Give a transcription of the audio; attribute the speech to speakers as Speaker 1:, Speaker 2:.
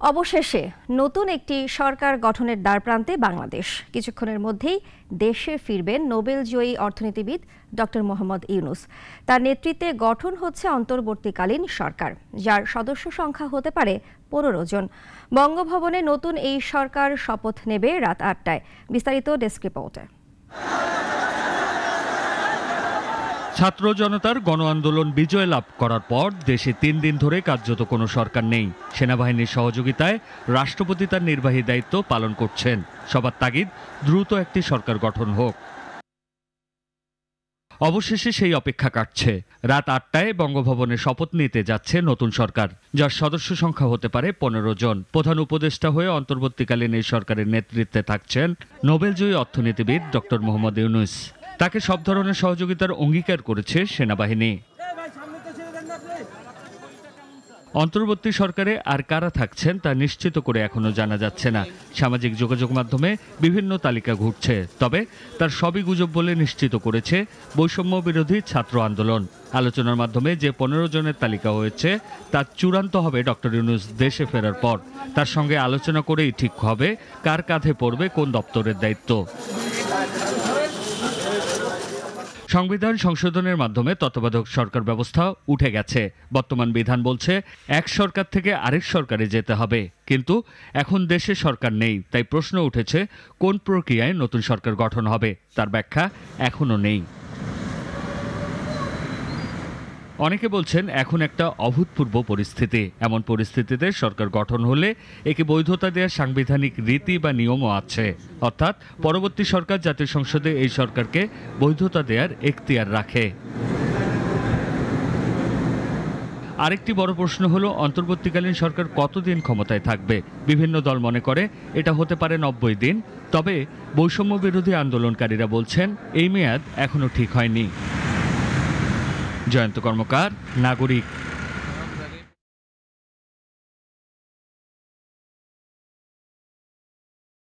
Speaker 1: অবশেষে নতুন একটি সরকার গঠনের দ্বারপ্রান্তে বাংলাদেশ। কিছুক্ষণের মধ্যেই দেশে ফিরবেন নোবেলজয়ী অর্থনীতিবিদ ডক্টর মোহাম্মদ ইউনূস। তার নেতৃত্বে গঠন হচ্ছে অন্তর্বর্তীকালীন সরকার, যার সদস্য সংখ্যা হতে পারে 15 জন। বঙ্গভবনে নতুন এই সরকার শপথ নেবে রাত 8টায়। বিস্তারিত ডেস্ক রিপোর্টে।
Speaker 2: ছাত্র জনতার গণ আন্দোলন বিজয় লাভ করার পর দেশে 3 দিন ধরে কার্যত কোনো সরকার নেই। সেনাবাহিনীর সহযোগিতায় রাষ্ট্রপতি তার নির্বাহী দায়িত্ব পালন করছেন। সবার তাগিদ দ্রুত একটি সরকার গঠন হোক। অবশেষে সেই অপেক্ষা কাটছে। রাত 8টায় বঙ্গভবনে শপথ নিতে যাচ্ছে নতুন সরকার, যার সদস্য সংখ্যা হতে পারে 15 জন। প্রধান উপদেষ্টা হয়ে অন্তর্বর্তীকালীন এই সরকারের নেতৃত্বে থাকছেন নোবেলজয়ী অর্থনীতিবিদ ডক্টর মোহাম্মদ ইউনূস। তাকে সব ধরনের সহযোগিতার অঙ্গীকার করেছে সেনাবাহিনী। অন্তর্বর্তী সরকারে আর কারা থাকছেন তা নিশ্চিত করে এখনো জানা যাচ্ছে না। সামাজিক যোগাযোগ মাধ্যমে বিভিন্ন তালিকা ঘুরছে, তবে তার সবই গুজব বলে নিশ্চিত করেছে বৈষম্য বিরোধী ছাত্র আন্দোলন। আলোচনার মাধ্যমে যে 15 জনের তালিকা হয়েছে তা চূড়ান্ত হবে ডক্টর ইউনূস দেশে ফেরার পর। তার সঙ্গে আলোচনা করেই ঠিক হবে কার কাঁধে পড়বে কোন দপ্তরের দায়িত্ব। সংবিধান সংশোধনের মাধ্যমে তত্ত্বাবধায়ক সরকার ব্যবস্থা উঠে গেছে। বর্তমান বিধান বলছে এক সরকার থেকে আরেক সরকারে যেতে হবে, কিন্তু এখন দেশে সরকার নেই। তাই প্রশ্ন উঠেছে কোন প্রক্রিয়ায় নতুন সরকার গঠন হবে, তার ব্যাখ্যা এখনো নেই। অনেকে বলছেন এখন একটা অভূতপূর্ব পরিস্থিতি। এমন পরিস্থিতিতে সরকার গঠন হলে একে বৈধতা দেওয়ার সাংবিধানিক রীতি বা নিয়মও আছে, অর্থাৎ পরবর্তী সরকার জাতীয় সংসদে এই সরকারকে বৈধতা দেওয়ার এখতিয়ার রাখে। আরেকটি বড় প্রশ্ন হলো অন্তর্বর্তীকালীন সরকার কতদিন ক্ষমতায় থাকবে। বিভিন্ন দল মনে করে এটা হতে পারে 90 দিন, তবে বৈষম্য বিরোধী আন্দোলনকারীরা বলছেন এই মেয়াদ এখনো ঠিক হয়নি। জয়ন্ত কর্মকার, নাগরিক।